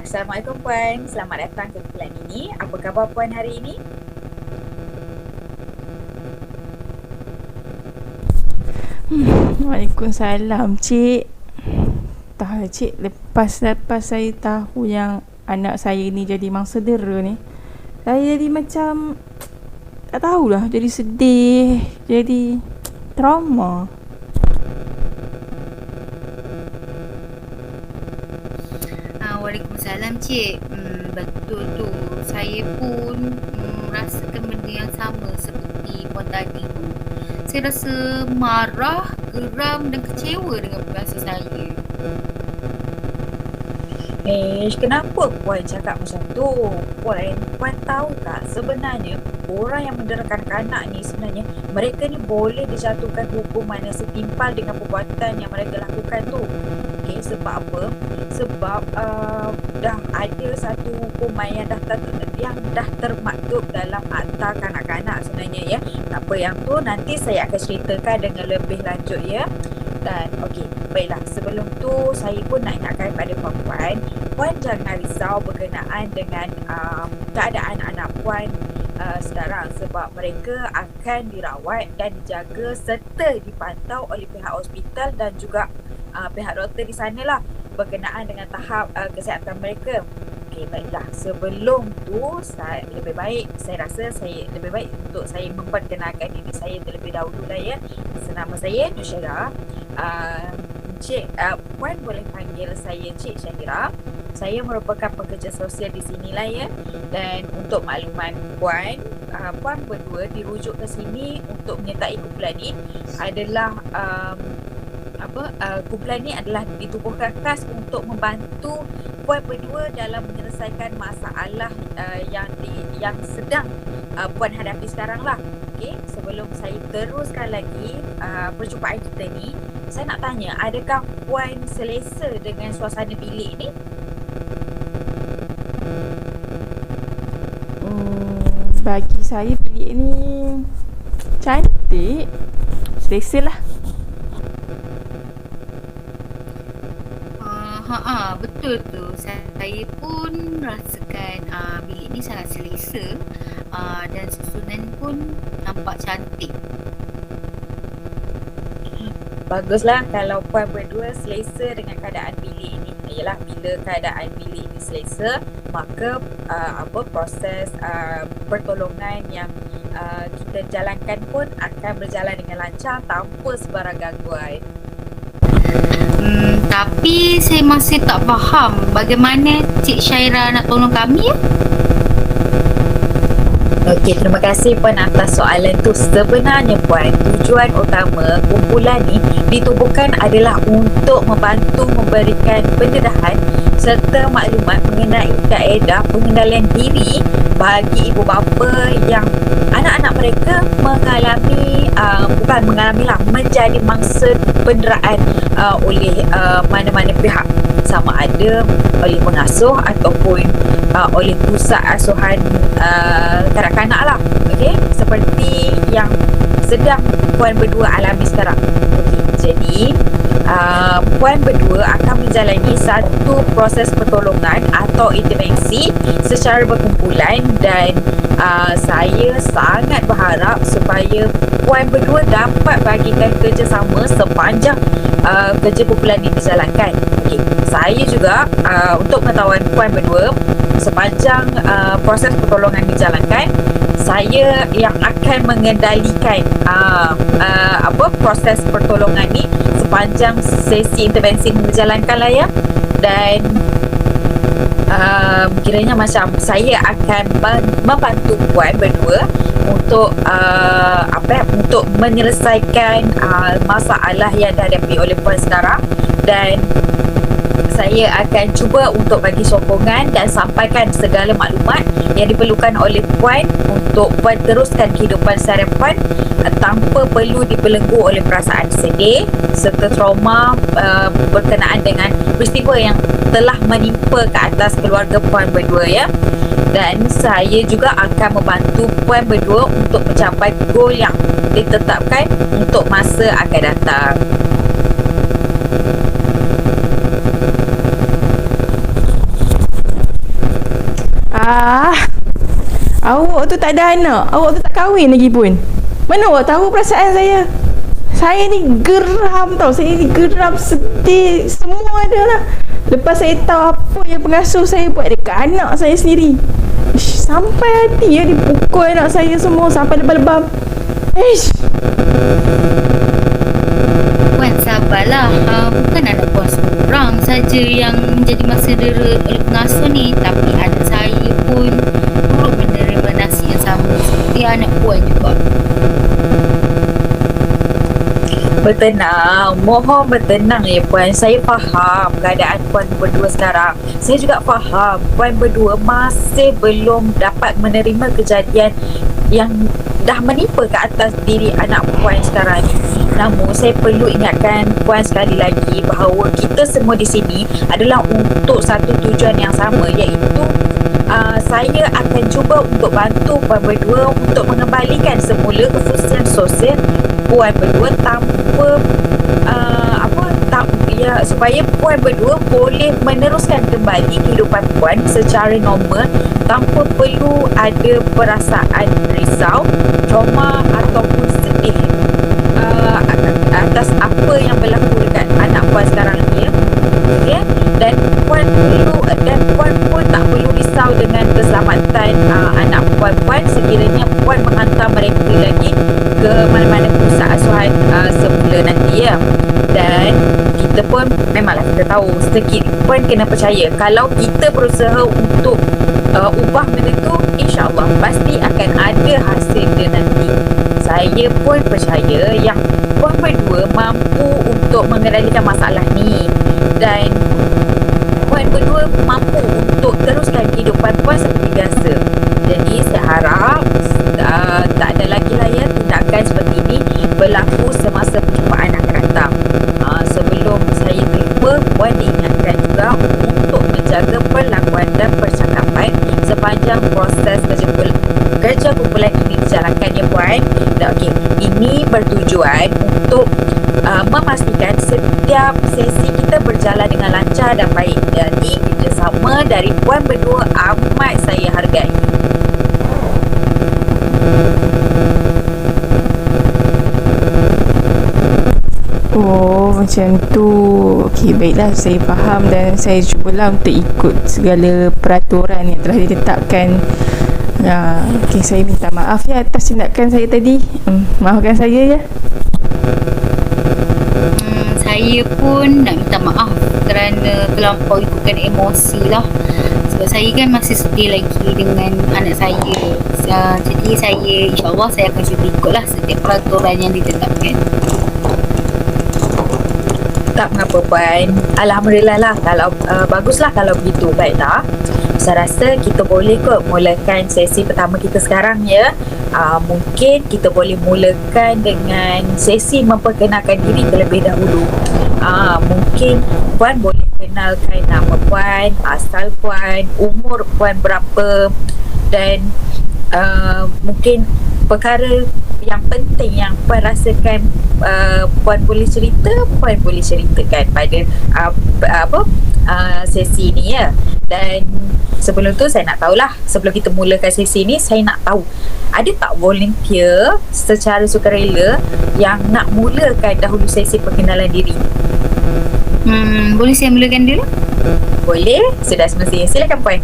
Assalamualaikum Puan, selamat datang ke bulan ini. Apa khabar Puan hari ini? Waalaikumsalam, Cik. Tahu Cik, lepas saya tahu yang anak saya ni jadi mangsa dera ni, saya jadi macam tak tahulah, jadi sedih, jadi trauma. Waalaikumsalam Cik. Betul tu. Saya pun merasakan benda yang sama seperti puan tadi tu. Saya rasa marah, geram dan kecewa dengan perasaan saya. Kenapa Puan cakap macam tu? Puan tahu tak sebenarnya orang yang menderakan kanak ni sebenarnya mereka ni boleh dijatuhkan hukuman yang setimpal dengan perbuatan yang mereka lakukan tu. Sebab apa? Sebab dah ada satu hukuman yang dah termaktub dalam akta kanak-kanak sebenarnya ya. Tak apa yang tu nanti saya akan ceritakan dengan lebih lanjut ya. Dan baiklah, sebelum tu saya pun nak ingatkan pada puan-puan, puan jangan risau berkenaan dengan keadaan anak puan sekarang sebab mereka akan dirawat dan dijaga serta dipantau oleh pihak hospital dan juga pihak doktor di sana lah berkenaan dengan tahap kesihatan mereka. Baiklah, sebelum tu saya rasa lebih baik untuk saya memperkenalkan diri saya terlebih dahulu lah ya. Nama saya Nusyara. Puan boleh panggil saya Cik Syahira. Saya merupakan pekerja sosial di sini lah ya. Dan untuk makluman puan, puan berdua dirujuk ke sini untuk menyertai kumpulan ni adalah kumpulan ni adalah ditubuhkan khas untuk membantu puan berdua dalam menyelesaikan masalah yang sedang puan hadapi sekarang lah. Sebelum saya teruskan lagi perjumpaan kita ni, saya nak tanya, adakah puan selesa dengan suasana bilik ni? Bagi saya bilik ni cantik, selesa lah. Betul tu. Saya pun rasakan bilik ni sangat selesa dan susunan pun nampak cantik. Baguslah kalau puan berdua selesa dengan keadaan bilik ini. Ialah bila keadaan bilik ini selesa, maka proses pertolongan yang kita jalankan pun akan berjalan dengan lancar tanpa sebarang gangguan. Tapi saya masih tak faham bagaimana Cik Syaira nak tolong kami ya? Terima kasih Puan atas soalan tu. Sebenarnya Puan, tujuan utama kumpulan ni ditubuhkan adalah untuk membantu memberikan pendedahan serta maklumat mengenai kaedah pengendalian diri bagi ibu bapa yang anak-anak mereka menjadi mangsa penderaan oleh mana-mana pihak, sama ada oleh pengasuh ataupun oleh pusat asuhan kanak-kanak lah. Seperti yang sedang puan berdua alami sekarang. Jadi puan berdua akan menjalani satu proses pertolongan atau intervensi secara berkumpulan dan saya sangat berharap supaya puan berdua dapat bagikan kerjasama sepanjang kerja kumpulan ini dijalankan. Saya juga untuk pengetahuan puan berdua, sepanjang proses pertolongan dijalankan, saya yang akan mengendalikan proses pertolongan ni sepanjang sesi intervensi dijalankan lah ya. Dan kiranya macam saya akan membantu puan berdua untuk untuk menyelesaikan masalah yang dihadapi oleh puan sekarang, dan saya akan cuba untuk bagi sokongan dan sampaikan segala maklumat yang diperlukan oleh puan untuk puan teruskan kehidupan seharian puan tanpa perlu dibelenggu oleh perasaan sedih serta trauma berkenaan dengan peristiwa yang telah menimpa ke atas keluarga puan berdua ya. Dan saya juga akan membantu puan berdua untuk mencapai goal yang ditetapkan untuk masa akan datang. awak tu tak ada anak, awak tu tak kahwin lagi pun. Mana awak tahu perasaan saya? Saya ni geram tau. Saya ni geram, sedih, semua ada lah. Lepas saya tahu apa yang pengasuh saya buat dekat anak saya sendiri. Ish, sampai hati ya, dipukul anak saya semua sampai lebam-lebam. Ish. Puan sabarlah. Bukan anak puan seorang saja yang menjadi masa dera oleh pengasuh ni, tapi anak saya pun turut menerima nasib yang sama seperti anak puan juga. Bertenang, mohon bertenang ya Puan. Saya faham keadaan Puan berdua sekarang. Saya juga faham Puan berdua masih belum dapat menerima kejadian yang dah menimpa ke atas diri anak Puan sekarang ni. Namun saya perlu ingatkan Puan sekali lagi bahawa kita semua di sini adalah untuk satu tujuan yang sama, iaitu saya akan cuba untuk bantu Puan berdua untuk mengembalikan semula kefusian sosial Puan berdua tanpa supaya Puan berdua boleh meneruskan kembali kehidupan Puan secara normal tanpa perlu ada perasaan risau, trauma ataupun sedih atas apa yang berlaku dekat anak Puan sekarang ni, ya. Okay? Dan Puan pun tak perlu risau dengan keselamatan anak Puan sekiranya Puan menghantar mereka lagi ke mana-mana pusat asuhan semula nanti, ya. Dan kita pun memanglah kita tahu sedikit Puan kena percaya kalau kita berusaha untuk ubah benda tu, insyaAllah pasti akan ada hasil dia nanti. Saya pun percaya yang Puan berdua mampu untuk mengendalikan masalah ni dan Puan berdua mampu untuk teruskan kehidupan Puan seperti biasa. Jadi saya harap tak ada lagi lah ya tindakan seperti ini berlaku semasa perjumpaan akan datang. Sebelum saya terlupa, Puan diingatkan juga untuk menjaga perlakuan dan percakapan sepanjang proses kerja kumpulan ini dijalankan, ya Puan. Okey, ini bertujuan untuk memastikan setiap sesi kita berjalan dengan lancar dan baik. Jadi kerjasama dari Puan berdua amat saya hargai. Oh, macam tu. Okey, baiklah, saya faham dan saya cubalah untuk ikut segala peraturan yang telah ditetapkan. Okey, saya minta maaf ya atas tindakan saya tadi. Maafkan saya ya. Saya pun nak minta maaf kerana terlampau ikutkan emosi lah. Sebab saya kan masih sedih lagi dengan anak saya. Jadi saya, insyaAllah saya akan cuba ikutlah setiap peraturan yang ditetapkan. Tak mengapa Puan. Alhamdulillah lah kalau baguslah kalau begitu. Baiklah. Saya rasa kita boleh kot mulakan sesi pertama kita sekarang, ya. Mungkin kita boleh mulakan dengan sesi memperkenalkan diri terlebih dahulu. Mungkin Puan boleh kenalkan nama Puan, asal Puan, umur Puan berapa dan mungkin perkara yang penting yang Puan rasakan Puan boleh ceritakan pada sesi ni, ya. Dan sebelum tu saya nak tahulah, sebelum kita mulakan sesi ni, saya nak tahu ada tak volunteer secara sukarela yang nak mulakan dahulu sesi perkenalan diri? Boleh saya mulakan dulu? Boleh, sudah semestinya. Silakan Puan.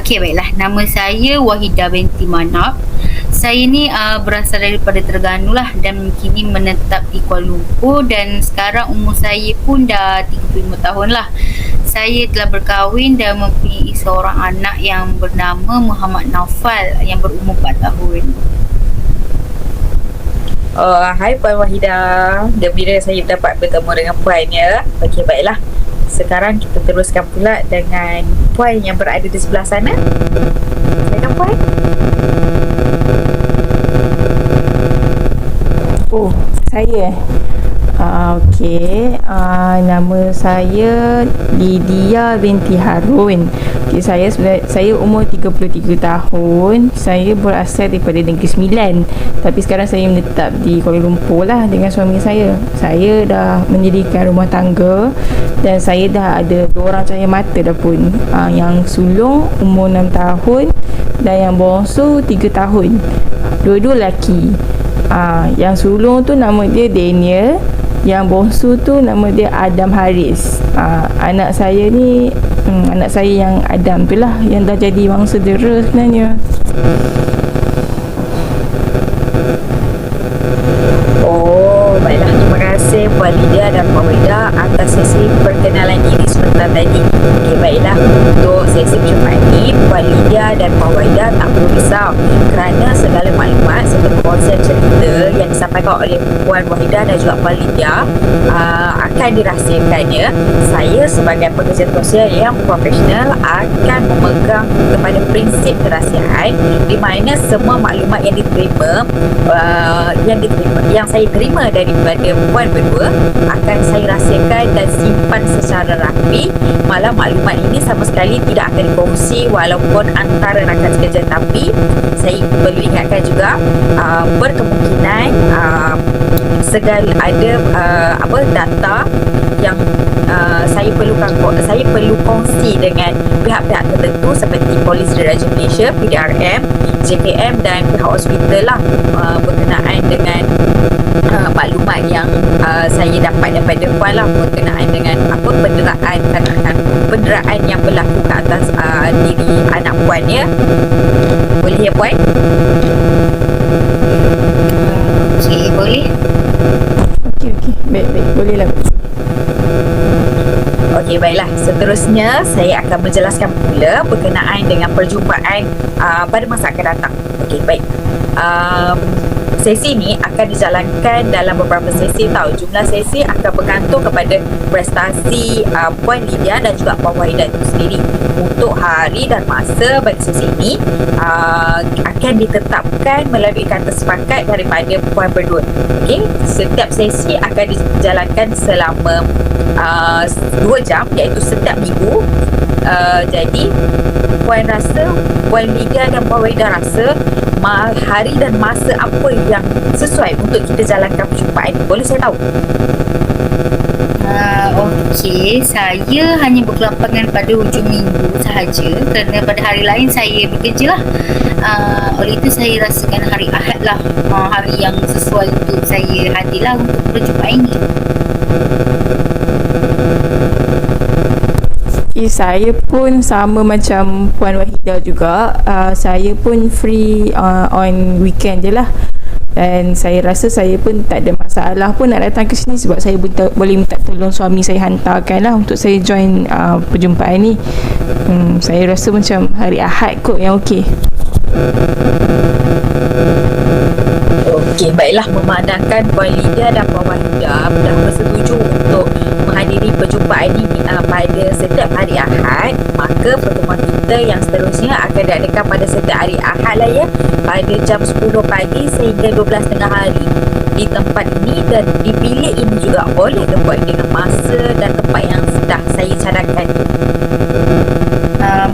Okey, baiklah. Nama saya Wahidah binti Manap. Saya ni berasal daripada Terengganu lah dan kini menetap di Kuala Lumpur dan sekarang umur saya pun dah 35 tahun lah. Saya telah berkahwin dan mempunyai seorang anak yang bernama Muhammad Naufal yang berumur 4 tahun. Hai Puan Wahidah. Gembira saya dapat bertemu dengan Puan, ya. Okey, baiklah. Sekarang kita teruskan pula dengan Puan yang berada di sebelah sana. Silakan Puan. Oh, saya Okey, nama saya Lydia binti Harun. Okay, saya umur 33 tahun. Saya berasal daripada Negeri Sembilan. Tapi sekarang saya menetap di Kuala Lumpur lah dengan suami saya. Saya dah mendirikan rumah tangga dan saya dah ada 2 orang cahaya mata dah pun. Yang sulung umur 6 tahun dan yang bongsu 3 tahun. Dua-dua lelaki. Yang sulung tu nama dia Daniel, yang bongsu tu nama dia Adam Haris. Anak saya ni anak saya yang Adam tu lah, yang dah jadi mangsa dera sebenarnya. Oh, baiklah. Terima kasih Puan Lydia dan Puan Wahida atas sesi perkenalan diri sebentar tadi. Okey, baiklah. Untuk sesi perjumpaan ini, Puan Lydia dan Puan Wahida tak perlu risau kerana segala maklumat serta perkongsian cerita yang disampaikan oleh Puan Wahida dan juga Puan Lydia akan dirahsiakannya. Saya sebagai pekerja sosial yang profesional akan memegang kepada prinsip kerahsiaan di mana semua maklumat yang diterima yang saya terima daripada puan berdua akan saya rahsiakan dan simpan secara rapi. Malah maklumat ini sama sekali tidak akan dikongsi walaupun antara rakan sekerja, tapi saya perlu ingatkan juga berkemungkinan segala ada data yang saya perlu kongsi dengan pihak-pihak tertentu seperti Polis Diraja Malaysia, PDRM, JKM dan pihak hospital lah, berkenaan dengan maklumat yang saya dapat daripada puan lah berkenaan dengan penderaan yang berlaku ke atas diri anak puan ya. Boleh ya puan? Okey, boleh. Okey, baik, boleh lah. Okey, baiklah. Seterusnya, saya akan menjelaskan pula berkenaan dengan perjumpaan pada masa akan datang. Okey, baik. Sesi ini akan dijalankan dalam beberapa sesi tau. Jumlah sesi akan bergantung kepada prestasi Puan Lydia dan juga Puan Wahida itu sendiri. Untuk hari dan masa bagi sesi ini akan ditetapkan melalui kata sepakat daripada puan berdua. Okey, setiap sesi akan dijalankan selama 2 jam, iaitu setiap minggu. Jadi puan Lydia dan Puan Wahida rasa hari dan masa apa yang sesuai untuk kita jalankan perjumpaan ini? Boleh saya tahu? Okey, saya hanya berkelapangan pada hujung minggu sahaja kerana pada hari lain saya bekerja lah. Oleh itu saya rasakan hari Ahad lah hari yang sesuai untuk saya hadirlah untuk perjumpaan ini. Saya pun sama macam Puan Wahida juga. Saya pun free on weekend je lah. Dan saya rasa saya pun tak ada masalah pun nak datang ke sini sebab saya boleh minta tolong suami saya hantarkan lah untuk saya join perjumpaan ni. Saya rasa macam hari Ahad kot yang okey. Okey, baiklah. Memandangkan Puan Lydia dan Puan Wahida dah bersetuju untuk menghadiri perjumpaan ini pada setiap hari Ahad, maka pertemuan kita yang seterusnya akan diadakan pada setiap hari Ahad lah ya, pada jam 10 pagi sehingga 12 tengah hari di tempat ini, dan di bilik ini juga boleh dibuat dengan masa dan tempat yang dah saya cadangkan.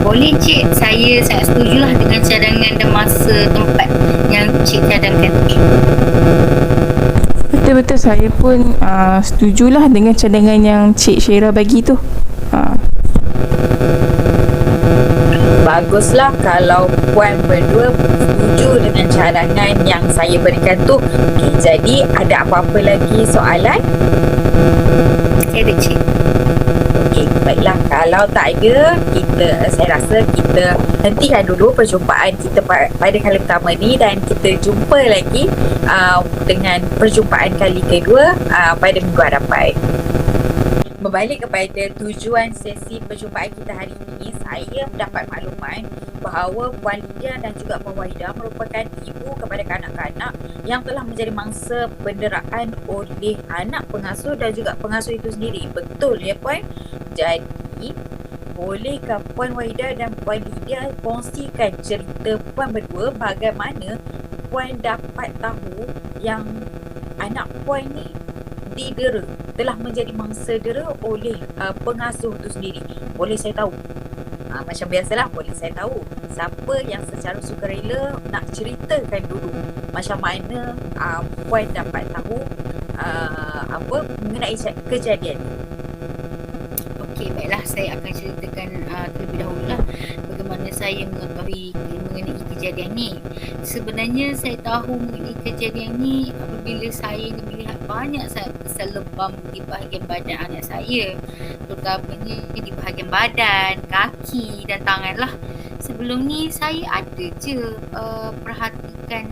Boleh Cik, saya sangat setujulah dengan cadangan dan masa tempat yang Cik cadangkan. Betul-betul saya pun setujulah dengan cadangan yang Cik Syera bagi tu. Baguslah kalau puan berdua setuju dengan cadangan yang saya berikan tu. Okey, jadi ada apa-apa lagi soalan? Ada Cik. Okey, baiklah. Kalau tak ada, saya rasa kita hentikan dulu perjumpaan kita pada kali pertama ni, dan kita jumpa lagi dengan perjumpaan kali kedua pada minggu hadapan. Berbalik kepada tujuan sesi perjumpaan kita hari ini, saya mendapat makluman bahawa Puan Lydia dan juga Puan Wahida merupakan ibu kepada kanak-kanak yang telah menjadi mangsa penderaan oleh anak pengasuh dan juga pengasuh itu sendiri. Betul ya Puan? Jadi, bolehkah Puan Wahida dan Puan Lydia kongsikan cerita Puan berdua bagaimana Puan dapat tahu yang anak Puan ni didera, telah menjadi mangsa dera oleh pengasuh tu sendiri. Boleh saya tahu? Macam biasalah, boleh saya tahu siapa yang secara sukarela nak ceritakan dulu macam mana Puan dapat tahu mengenai kejadian ni. Okey, baiklah, saya akan ceritakan terlebih dahulu lah bagaimana saya mengetahui mengenai kejadian ni. Sebenarnya saya tahu mengenai kejadian ni apabila saya melihat banyak kesan lebam di bahagian badan anak saya, terutamanya di bahagian badan, kaki dan tangan lah. Sebelum ni saya ada je perhatikan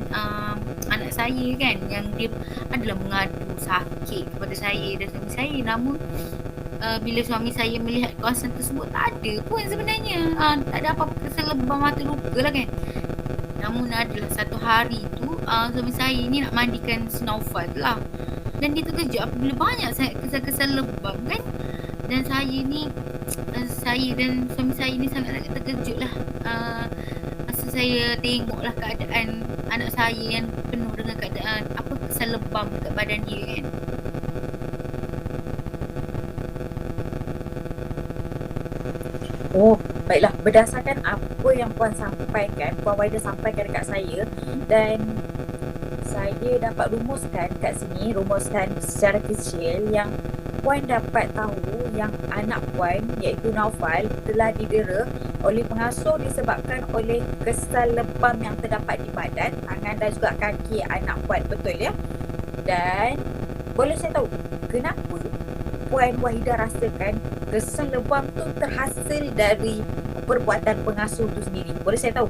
anak saya kan, yang dia adalah mengadu sakit kepada saya dan suami saya. Namun bila suami saya melihat kawasan tersebut, tak ada pun sebenarnya. Tak ada apa-apa kesan lebam atau luka lah kan. Namun adalah satu hari tu suami saya ni nak mandikan si Naufal lah, dan dia terkejut apabila banyak sangat kesan-kesan lebam kan. Dan saya dan suami saya ni sangat-sangat terkejut lah masa saya tengoklah keadaan anak saya yang penuh dengan keadaan kesan lebam dekat badan dia kan. Oh, baiklah. Berdasarkan apa yang Puan sampaikan, Puan Waida sampaikan dekat saya, dan saya dapat rumuskan secara kecil yang Puan dapat tahu yang anak Puan iaitu Naufal telah didera oleh pengasuh disebabkan oleh kesan lebam yang terdapat di badan, tangan dan juga kaki anak Puan, betul ya? Dan boleh saya tahu kenapa Puan Wahidah rasakan kesan lebam tu terhasil dari perbuatan pengasuh tu sendiri? Boleh saya tahu?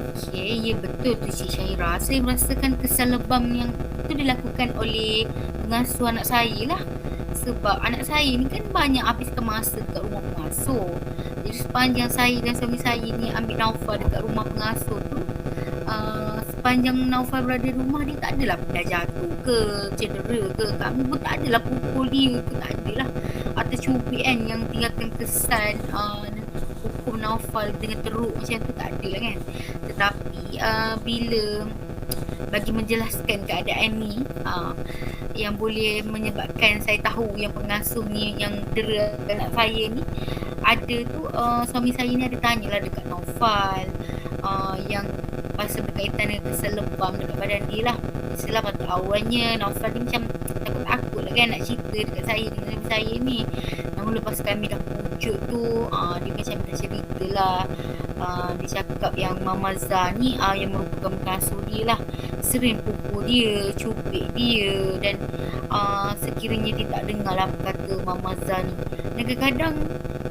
Okey, ya betul tu Cik Syahira. Saya merasakan kesan lebam yang itu dilakukan oleh pengasuh anak saya lah. Sebab anak saya ni kan banyak habiskan masa dekat rumah pengasuh. Jadi sepanjang saya dan suami saya ni ambil Naufal dekat rumah pengasuh tu, sepanjang Naufal berada di rumah, dia tak adalah pernah jatuh ke, cedera ke, kami pun tak adalah pukul dia ke, tak adalah, atau cubit kan yang tinggalkan kesan hukum Naufal dengan teruk macam tu, tak ada lah kan. Tetapi bila bagi menjelaskan keadaan ni yang boleh menyebabkan saya tahu yang pengasuh ni yang dera anak saya ni, ada tu suami saya ni ada tanyalah dekat Naufal yang pasal berkaitan dengan kesan lebam dekat badan dia lah. Setelah pada awalnya Naufal ni macam takut-takut lah kan nak cerita dekat saya dengan suami saya ni. Namun lepas kami dah pujuk tu, dia macam dah cerita lah. Dia cakap yang Mama Zah ni yang merupakan pengasuh dia lah, sering pukul dia, cubit dia, dan sekiranya dia tak dengar lah apa kata Mama Zah ni. Dan kadang-kadang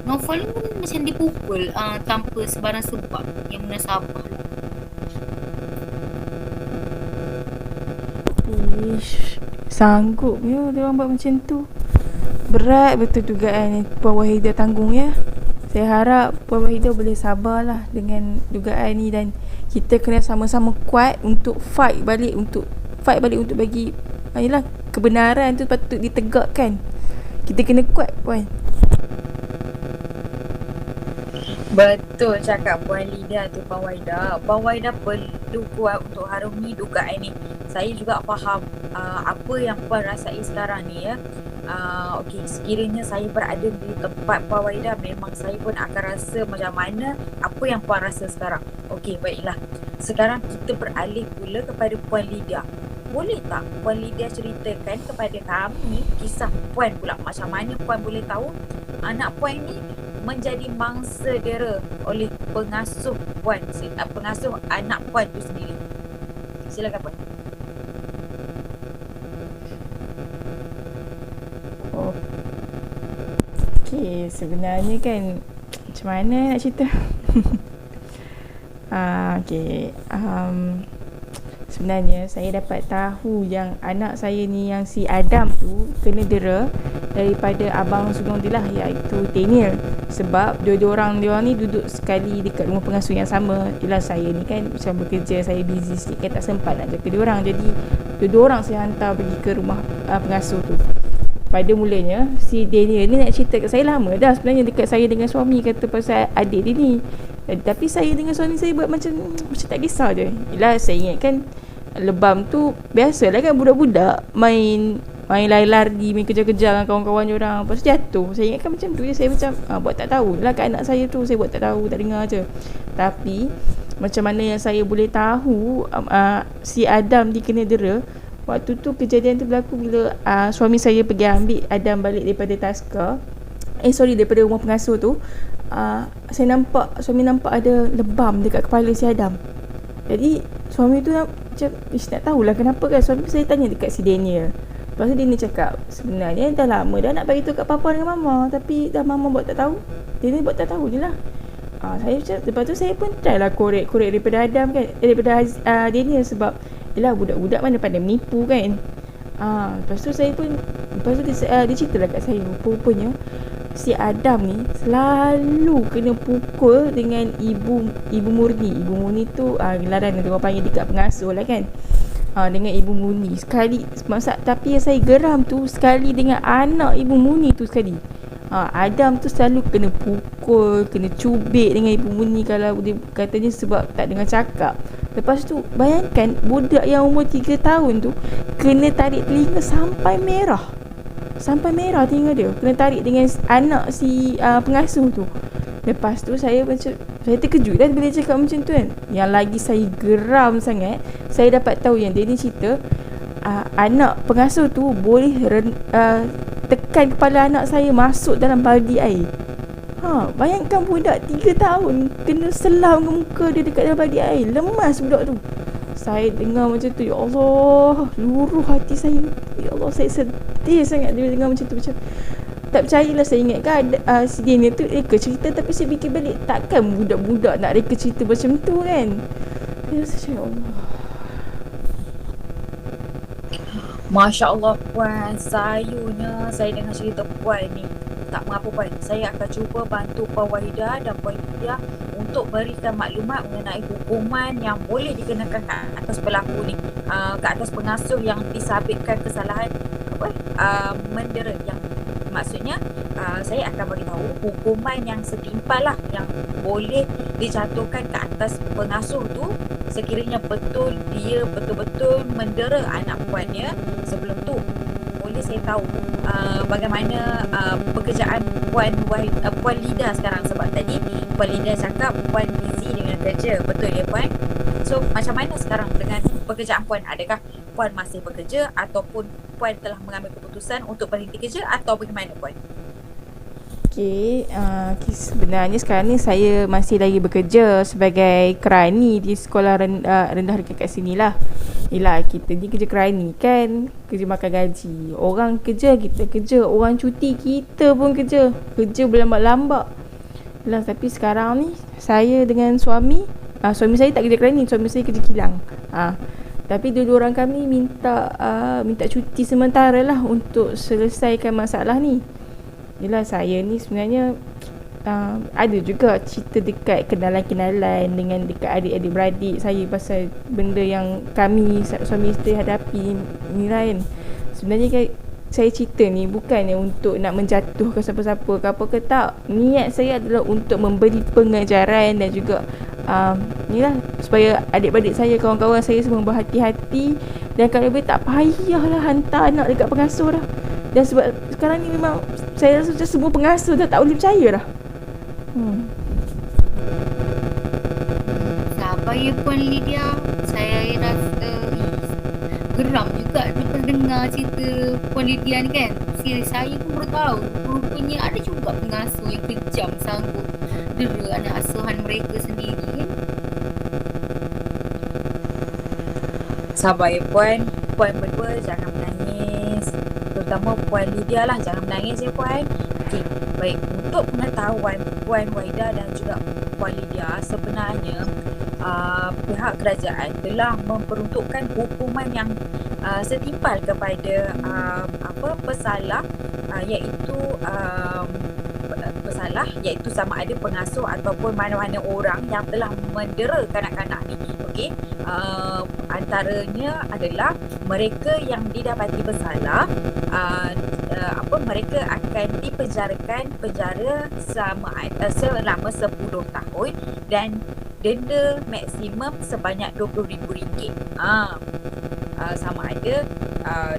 Naufal ni pun macam dipukul tanpa sebarang sebab yang munasabah lah. Sanggup ya dia orang buat macam tu. Berat betul dugaan Puan Wahidah tanggung ya. Saya harap Puan Wahidah boleh sabarlah dengan dugaan ni, dan kita kena sama-sama kuat untuk fight balik untuk bagi ayolah kebenaran tu patut ditegakkan. Kita kena kuat Puan. Betul cakap Puan Lidia tu, Puan Waida. Puan Waida perlu kuat untuk harungi dugaan ni. Saya juga faham apa yang Puan rasai sekarang ni ya. Okey, sekiranya saya berada di tempat Puan Waida, memang saya pun akan rasa macam mana apa yang Puan rasa sekarang. Okey, baiklah. Sekarang kita beralih pula kepada Puan Lidia. Boleh tak Puan Lidia ceritakan kepada kami kisah Puan pula, macam mana Puan boleh tahu anak Puan ni menjadi mangsa dera oleh pengasuh Puan, pengasuh anak Puan tu sendiri? Silakan Puan. Okey, sebenarnya kan macam mana nak cerita? Okey, sebenarnya saya dapat tahu yang anak saya ni, yang si Adam tu, kena dera daripada abang sulung dia lah, iaitu Daniel. Sebab dua-dua orang ni duduk sekali dekat rumah pengasuh yang sama. Yelah, saya ni kan macam bekerja, saya busy sikit kan, tak sempat nak jaga dia orang. Jadi dua-dua orang saya hantar pergi ke rumah pengasuh tu. Pada mulanya si Daniel ni nak cerita kat saya lama dah sebenarnya, dekat saya dengan suami, kata pasal adik dia ni. Tapi saya dengan suami saya buat macam tak kisah je. Yelah, saya ingat kan lebam tu biasalah kan budak-budak main lari-lari, main kejar-kejar dengan kawan-kawan dia orang. Lepas tu jatuh. Saya ingatkan macam tu je. Saya macam buat tak tahu lah kat anak saya tu. Saya buat tak tahu, tak dengar je. Tapi macam mana yang saya boleh tahu si Adam dikena dera, waktu tu kejadian tu berlaku bila suami saya pergi ambil Adam balik daripada Taska. Daripada rumah pengasuh tu. Suami nampak ada lebam dekat kepala si Adam. Jadi suami tu macam nak tahulah kenapa kan. Suami saya tanya dekat si Daniel. Lepas tu Daniel cakap, sebenarnya dah lama dah nak bagi tahu kat papa dengan mama, tapi dah mama buat tak tahu. Daniel buat tak tahu je lah. Saya macam, lepas tu saya pun try lah korek daripada Adam kan, daripada Daniel, sebab yelah budak-budak mana pandai menipu kan. Lepas tu dia cerita lah kat saya, rupanya si Adam ni selalu kena pukul dengan Ibu Murni. Ibu Murni tu gelaran yang orang panggil dekat pengasuh lah kan. Dengan Ibu Murni sekali. Tapi yang saya geram tu sekali dengan anak Ibu Murni tu sekali. Adam tu selalu kena pukul, kena cubit dengan Ibu Murni kalau dia katanya sebab tak dengar cakap. Lepas tu bayangkan budak yang umur 3 tahun tu kena tarik telinga sampai merah. Sampai merah telinga dia. Kena tarik dengan anak si pengasuh tu. Lepas tu saya terkejut kan bila dia cakap macam tu kan. Yang lagi saya geram sangat, saya dapat tahu yang dia ni cerita anak pengasuh tu boleh tekan kepala anak saya masuk dalam baldi air. Bayangkan budak 3 tahun kena selam ke muka dia dekat dalam baldi air. Lemas budak tu. Saya dengar macam tu, ya Allah, luruh hati saya. Ya Allah, saya sedih sangat bila dengar macam tu. Macam tak percayalah, saya ingat kan si Daniel tu reka cerita, tapi saya fikir balik, takkan budak-budak nak reka cerita macam tu kan. Saya rasa macam, ya Allah. Masya Allah Puan, sayunya saya dengar cerita Puan ni. Tak mengapa Puan, saya akan cuba bantu Puan Wahidah dan Puan Lydia untuk berikan maklumat mengenai hukuman yang boleh dikenakan ke atas pelaku ni, ke atas pengasuh yang disabitkan kesalahan mendera. Yang maksudnya saya akan beritahu hukuman yang setimpal lah yang boleh dijatuhkan ke atas pengasuh tu sekiranya dia betul-betul mendera anak puannya sebelum tu. Boleh saya tahu bagaimana pekerjaan Puan Lida sekarang, sebab tadi Puan Lida cakap Puan busy dengan kerja, betul ya Puan? So macam mana sekarang dengan pekerjaan Puan? Adakah Puan masih bekerja ataupun Puan telah mengambil keputusan untuk berhenti kerja atau bagaimana Puan? Sebenarnya sekarang ni saya masih lagi bekerja sebagai kerani di sekolah rendah dekat sini lah. Yelah, kita ni kerja kerani kan, kerja makan gaji. Orang kerja, kita kerja. Orang cuti, kita pun kerja. Kerja berlambak-lambak lah. Tapi sekarang ni saya dengan suami saya tak kerja kerani, suami saya kerja kilang. Tapi dua-dua orang kami minta cuti sementara lah untuk selesaikan masalah ni. Yelah, saya ni sebenarnya ada juga cerita dekat kenalan-kenalan dengan dekat adik-adik beradik saya pasal benda yang kami suami isteri hadapi ni lain. Sebenarnya kan saya cerita ni bukannya untuk nak menjatuhkan siapa-siapa ke apa ke, tak. Niat saya adalah untuk memberi pengajaran dan juga inilah supaya adik-beradik saya, kawan-kawan saya semua berhati-hati, dan kalau boleh tak payahlah hantar anak dekat pengasuh dah. Dan sebab sekarang ni memang saya rasa semua pengasuh dah tak boleh percaya dah. Sabar ya Puan Lydia. Saya rasa geram juga lepas dengar cerita Puan Lydia ni kan. Saya pun baru tahu rupanya ada juga pengasuh yang kejam sanggup dera anak asuhan mereka sendiri kan. Sabar ya Puan. Puan berdua jangan menangis. Terutama Puan Lydia lah, jangan menangis ya Puan. Okey, baik. Untuk pengetahuan Puan Wahidah dan juga Puan Lydia, sebenarnya pihak kerajaan telah memperuntukkan hukuman yang setimpal kepada pesalah, iaitu sama ada pengasuh ataupun mana-mana orang yang telah mendera kanak-kanak ni. Okey, antaranya adalah mereka yang didapati bersalah mereka akan dipenjarakan selama 10 tahun dan denda maksimum sebanyak RM20,000. Sama ada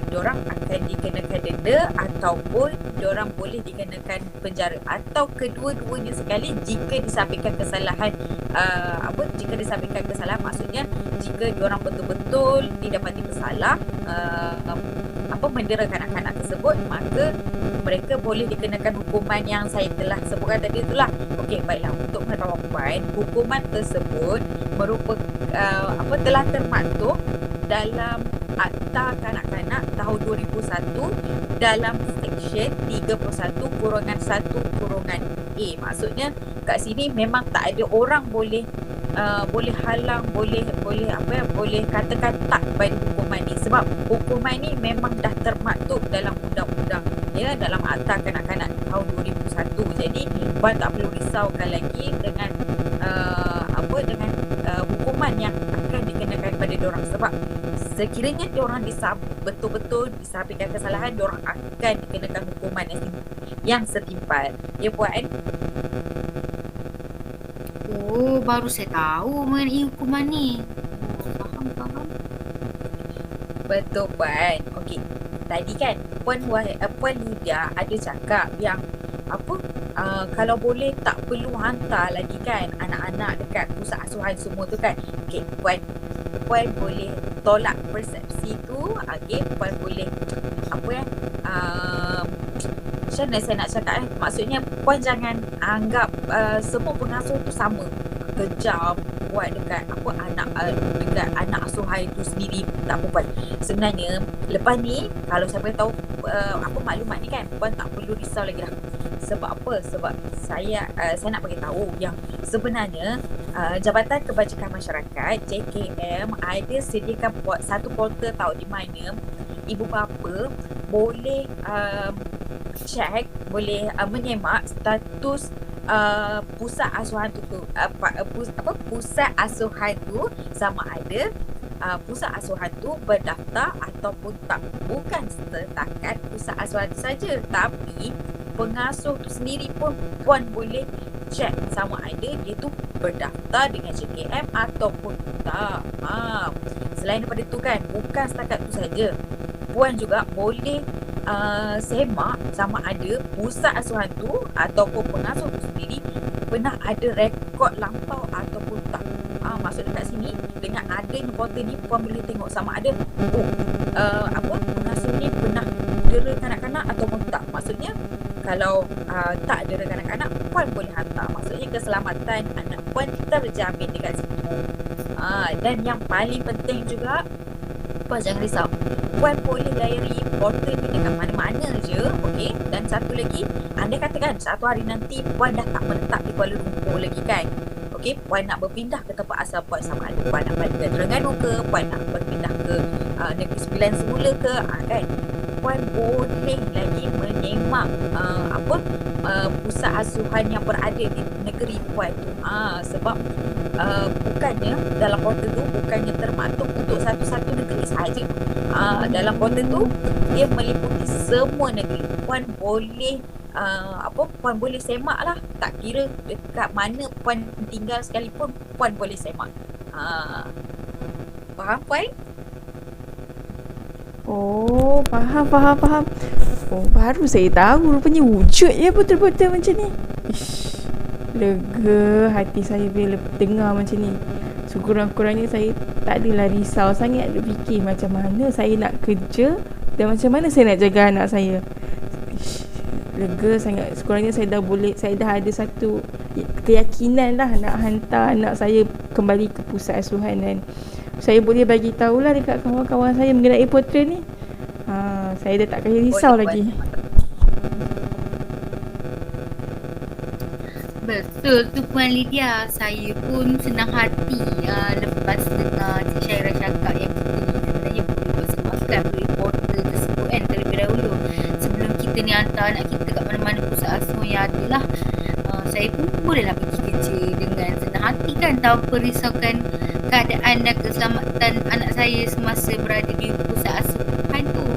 diorang akan dikenakan denda ataupun diorang boleh dikenakan penjara, atau kedua-duanya sekali jika disampaikan kesalahan. Jika disampaikan kesalahan maksudnya jika diorang betul-betul didapati bersalah mendera kanak-kanak tersebut, maka mereka boleh dikenakan hukuman yang saya telah sebutkan tadi itulah. Okey, baiklah, untuk pengetahuan puan, hukuman tersebut merupakan telah termaktub dalam Akta Kanak-Kanak tahun 2001 dalam Seksyen 31-1-A. Maksudnya kat sini memang tak ada orang boleh halang, boleh katakan tak pada hukuman ni, sebab hukuman ni memang dah termaktub dalam undang-undang, ya, dalam Akta Kanak-Kanak tahun 2001. Jadi puan tak perlu risaukan lagi dengan hukuman yang akan dikenakan pada diorang, sebab sekiranya diorang betul-betul disampaikan kesalahan, diorang akan dikenakan hukuman yang setimpal. Ya puan? Oh, baru saya tahu mengenai hukuman ni. Faham. Betul puan. Okey. Tadi kan Puan Lydia ada cakap yang kalau boleh tak perlu hantar lagi kan anak-anak dekat pusat asuhan semua tu kan. Okey, puan boleh tolak persepsi tu. Okey, puan boleh macam mana saya nak cakap maksudnya puan jangan anggap semua pengasuh tu sama, kejam buat dekat dekat anak asuhan itu sendiri. Tak apa puan. Sebenarnya lepas ni kalau saya beritahu maklumat ni kan, puan tak perlu risau lagi dah. Sebab apa? Sebab saya nak bagi tahu yang sebenarnya Jabatan Kebajikan Masyarakat JKM ada sediakan satu portal tau, di mana ibu bapa boleh check, boleh menyemak status pusat asuhan tu pusat asuhan tu, sama ada pusat asuhan tu berdaftar ataupun tak. Bukan setakat pusat asuhan tu saja, tapi pengasuh tu sendiri pun puan boleh check sama ada dia tu berdaftar dengan JKM ataupun tak. Selain daripada tu kan, bukan setakat tu saja, puan juga boleh semak sama ada pusat asuhan tu ataupun pengasuh tu sendiri pernah ada rekod lampau ataupun tak. Maksudnya kat sini dengan adanya portal ni, puan boleh tengok sama ada pengasuh ni pernah dera kanak-kanak ataupun tak. Maksudnya kalau tak dera kanak-kanak, puan boleh hantar. Maksudnya keselamatan anak puan terjamin dekat situ. Dan yang paling penting juga, puan jangan risau, puan boleh layari portal ni dekat mana-mana je. Okey. Dan satu lagi, anda katakan satu hari nanti puan dah tak menetap di Kuala Lumpur lagi kan. Okey, puan nak berpindah ke tempat asal puan, sama ada puan nak balik ke Terengganu ke, puan nak berpindah ke Negeri Sembilan semula ke, kan, puan boleh lagi menyemak pusat asuhan yang berada di negeri puan tu. Sebab bukannya dalam portal tu bukannya termaktub untuk satu-satu negeri sahaja. Dalam portal tu dia meliputi semua negeri. Puan boleh puan boleh semak lah, tak kira dekat mana puan tinggal sekalipun, puan boleh semak. Faham puan? Oh, faham. Oh, baru saya tahu rupanya wujud ya betul-betul macam ni. Ish, lega hati saya bila dengar macam ni. Sekurang-kurangnya saya tak adalah risau sangat duk fikir macam mana saya nak kerja dan macam mana saya nak jaga anak saya. Ish, lega sangat. Sekurangnya saya dah ada satu keyakinan lah nak hantar anak saya kembali ke pusat asuhan, dan saya boleh bagi tahulah dekat kawan-kawan saya mengenai portal ni. Saya dah tak payah risau lagi. Betul tu Puan Lydia. Saya pun senang hati lepas dengar Cik Syairah cakap yang kita ni sebenarnya boleh bersemakan beli portal tersebut kan terlebih dahulu. Sebelum kita ni hantar anak kita kat mana-mana pusat asuhan yang ada lah. Saya pun bolehlah pergi kerja dengan senang hati kan, tanpa risaukan keadaan dan keselamatan anak saya semasa berada di pusat asuhan tu.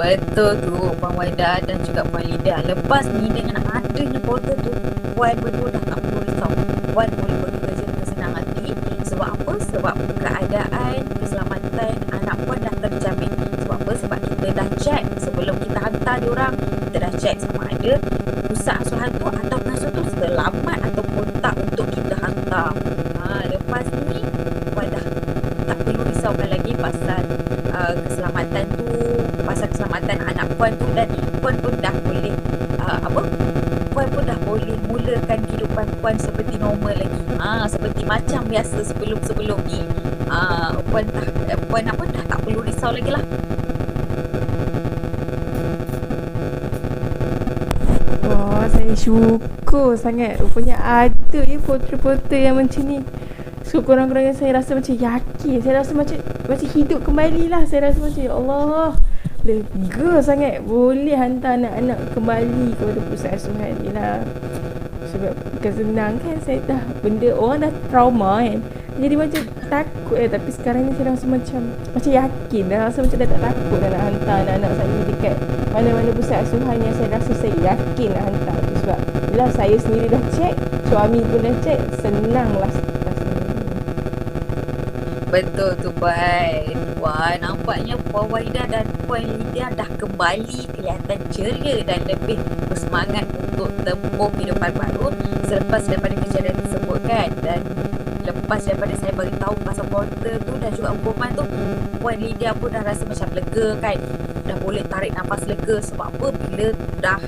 Betul tu Puan Waida dan juga Puan Lida. Lepas ni dengan adanya portal tu, Puan berdua dah tak perlu risau. Puan boleh bekerja dengan senang hati. Sebab apa? Sebab keadaan keselamatan anak Puan dah terjamin. Sebab apa? Sebab kita dah check sebelum kita hantar diorang. Kita dah check sama ada pusat asuhan tu atau pengasuh tu selamat ataupun tak untuk kita hantar. Lepas ni Puan dah tak perlu risaukan lagi pasal keselamatan tu, pasal keselamatan anak Puan tu, dan Puan pun dah boleh Puan pun dah boleh mulakan kehidupan Puan seperti normal lagi. Seperti macam biasa sebelum-sebelum ni. Puan dah tak perlu risau lagi lah. Wah, saya syukur sangat. Rupanya ada portal-portal yang macam ni. So kurang-kurangnya saya rasa macam yakin. Saya rasa macam hidup kembali lah. Saya rasa macam, ya Allah, lega sangat boleh hantar anak-anak kembali kepada pusat asuhan ni lah. Sebab bukan senang kan, saya dah benda orang dah trauma kan. Jadi macam takut tapi sekarang ni saya rasa macam yakin dah. Rasa macam dah tak takut dah nak hantar anak-anak saya dekat mana-mana pusat asuhan yang saya rasa saya yakin nak hantar tu. Sebab yelah, saya sendiri dah check, suami pun dah check, senang lah. Betul tu Puan. Wah, nampaknya Puan Waida dan Puan Lydia dah kembali kelihatan ceria dan lebih bersemangat untuk tempuh kehidupan baru selepas daripada kejadian tersebut kan. Dan lepas daripada saya beritahu pasal portal tu dan juga hukuman tu, Puan Lydia pun dah rasa macam lega kan. Dah boleh tarik nafas lega. Sebab apa? Bila dah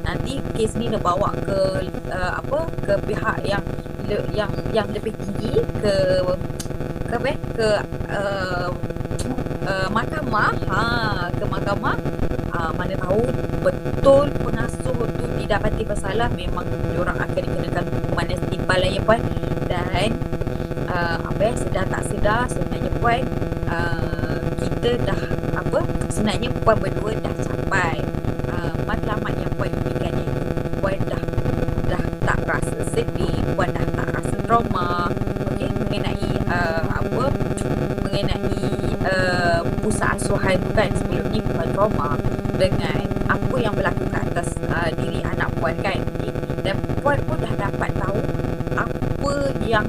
nanti kes ni dia bawa ke ke pihak yang lebih tinggi, ke mahkamah. Ke mahkamah, mana tahu betul pengasuh tu didapati bersalah, memang diorang akan dikenakan hukuman yang setimpal lah ya Puan. Dan sedar tak sedar sebenarnya Puan, kita dah sebenarnya Puan berdua dah capai matlamat yang Puan impikan, iaitu Puan dah tak rasa sedih, Puan dah tak rasa trauma mengenai pusat asuhan tu kan. Sebelum ni Puan trauma dengan apa yang berlaku ke atas diri anak Puan kan. Dan Puan pun dah dapat tahu apa yang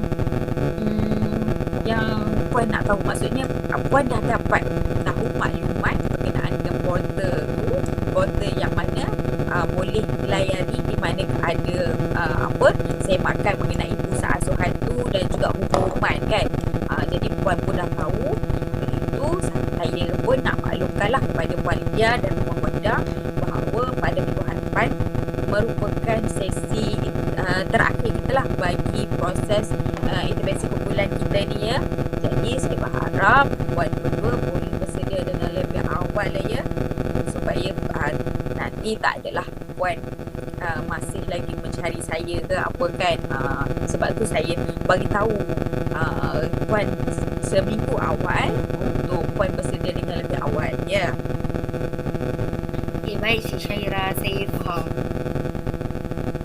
Puan nak tahu. Maksudnya Puan dah dapat tahu maklumat berkenaan dengan portal yang mana boleh layari di mana ada semakan mengenai pusat asuhan tu dan juga hukuman kan. Jadi Puan pun dah tahu. Itu saya pun nak maklumkanlah kepada Puan Lydia dan Puan Waida bahawa pada minggu hadapan merupakan sesi terakhir kita lah bagi proses intervensi kumpulan kita ni ya. Jadi saya berharap Puan berdua boleh bersedia dengan lebih awal lah ya, supaya nanti tak adalah Puan masih lagi mencari saya ke apa kan. Sebab tu saya bagi tahu Puan seminggu awal untuk Puan bersedia dengan lebih awal ya. Baik Cik Syaira, saya faham.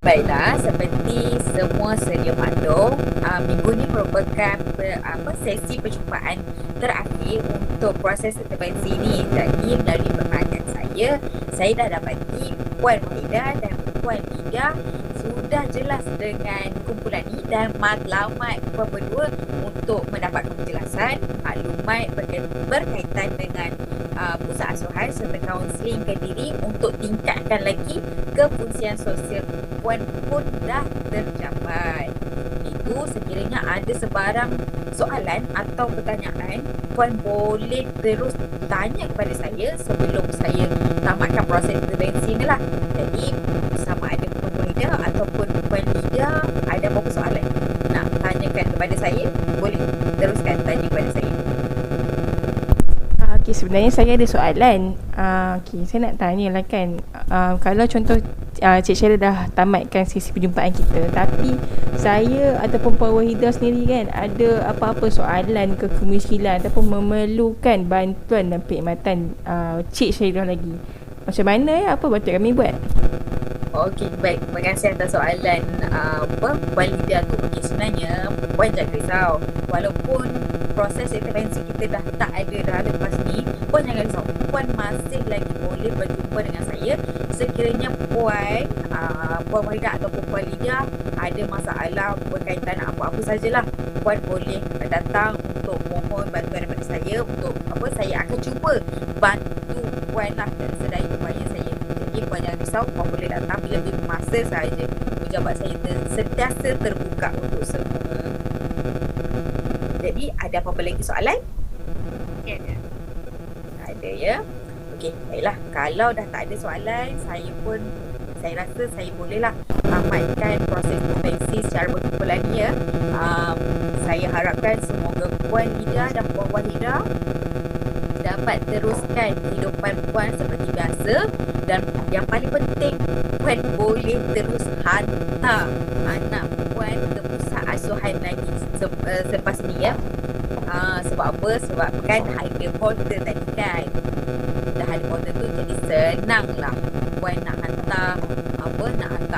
Baiklah, seperti semua sedia maklum, minggu ni merupakan sesi perjumpaan terakhir untuk proses intervensi ni. Jadi melalui perhatian saya dah dapati Puan Waida dan Puan Lydia sudah jelas dengan kumpulan ni dan matlamat Puan berdua untuk mendapatkan penjelasan, maklumat berkaitan dengan pusat asuhan serta kaunseling ke diri untuk tingkatkan lagi kefungsian sosial Puan pun dah tercapai. Itu sekiranya ada sebarang soalan atau pertanyaan, Puan boleh terus tanya kepada saya sebelum saya tamatkan proses intervensi ni lah. Jadi sama ada Puan Waida ataupun Puan Lydia ada apa-apa soalan nak tanyakan kepada saya, boleh teruskan tanya kepada saya. Okay, sebenarnya saya ada soalan. Saya nak tanya lah kan, kalau contoh Cik Syaira dah tamatkan sesi perjumpaan kita, tapi saya ataupun Puan Waida sendiri kan ada apa-apa soalan ke kemusykilan ataupun memerlukan bantuan dan perkhidmatan Cik Syaira lagi, macam mana ya, apa patut kami buat? Okey, baik. Terima kasih atas soalan Puan Lydia tu. Sebenarnya Puan jangan risau. Walaupun proses intervensi kita dah tak ada dah lepas ni, Puan jangan risau. Puan masih lagi boleh berjumpa dengan saya sekiranya Puan Puan Wahidah ataupun Puan Lydia ada masalah berkaitan apa-apa sajalah. Puan boleh datang untuk mohon bantuan daripada saya untuk saya akan cuba bantu Puan lah dan sedaya upaya saya. Jadi Puan jangan risau, Puan boleh datang bila-bila masa sahaja. Pejabat saya sentiasa terbuka untuk semua. Jadi ada apa-apa lagi soalan? Ya, ada. Ada ya. Okey, baiklah. Kalau dah tak ada soalan, saya rasa saya bolehlah tamatkan proses intervensi secara berkumpulan ni ya. Saya harapkan semoga Puan Lydia dan Puan Wahidah dapat teruskan kehidupan Puan seperti biasa, dan yang paling penting Puan boleh terus hantar anak Puan ke pusat asuhan lagi selepas ni ya. Sebab apa? Sebab kan ada portal tadi kan. Dah ada portal tu, jadi senang lah Puan nak hantar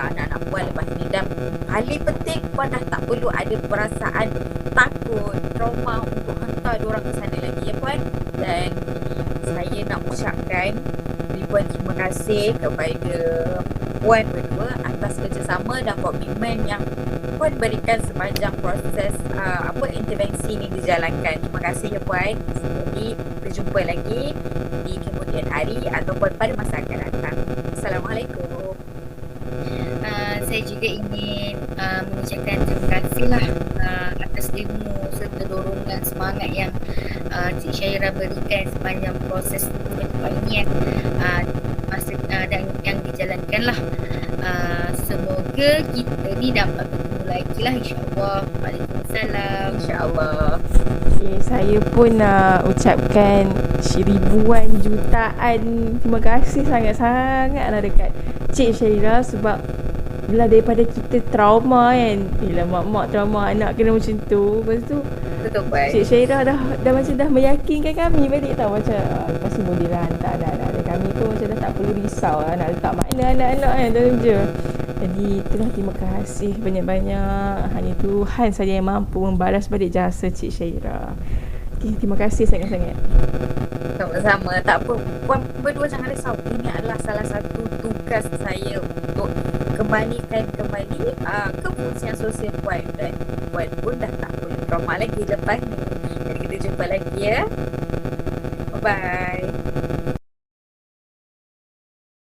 anak-anak Puan lepas ni. Dan paling penting Puan dah tak perlu ada perasaan takut, trauma untuk hantar diorang ke sana lagi ya Puan. Dan saya nak ucapkan ribuan terima kasih kepada Puan berdua atas kerjasama dan komitmen yang Puan berikan sepanjang proses intervensi ini dijalankan. Terima kasih ya Puan. Jadi berjumpa lagi di kemudian hari ataupun pada masa akan datang. Assalamualaikum. Saya juga ingin mengucapkan terima kasihlah atas ilmu serta dorongan semangat yang Cik Syairah berikan sepanjang proses penyembahan dan yang dijalankan lah. Semoga kita ni dapat bertemu lagi lah, insyaAllah. Waalaikumsalam. InsyaAllah. Okay, saya pun nak ucapkan ribuan jutaan terima kasih sangat-sangat lah dekat Cik Syairah, sebab bila daripada kita trauma kan, bila mak-mak trauma anak kena macam tu, lepas tu Betul Puan. Cik Syairah dah macam dah meyakinkan kami balik tau, macam lepas tu boleh lah hantar anak-anak dan kami pun macam dah tak perlu risau lah nak letak mana anak-anak kan dalam je. Jadi itulah, terima kasih banyak-banyak. Hanya Tuhan saja yang mampu membalas balik jasa Cik Syairah. Okay, terima kasih sangat-sangat. Sama-sama. Tak apa. Puan berdua jangan risau. Ini adalah salah satu tugas saya untuk kembalikan kembali kefungsian sosial Puan, dan Puan pun dah tak boleh trauma lagi lepas ni. Jadi kita jumpa lagi ya. Bye-bye.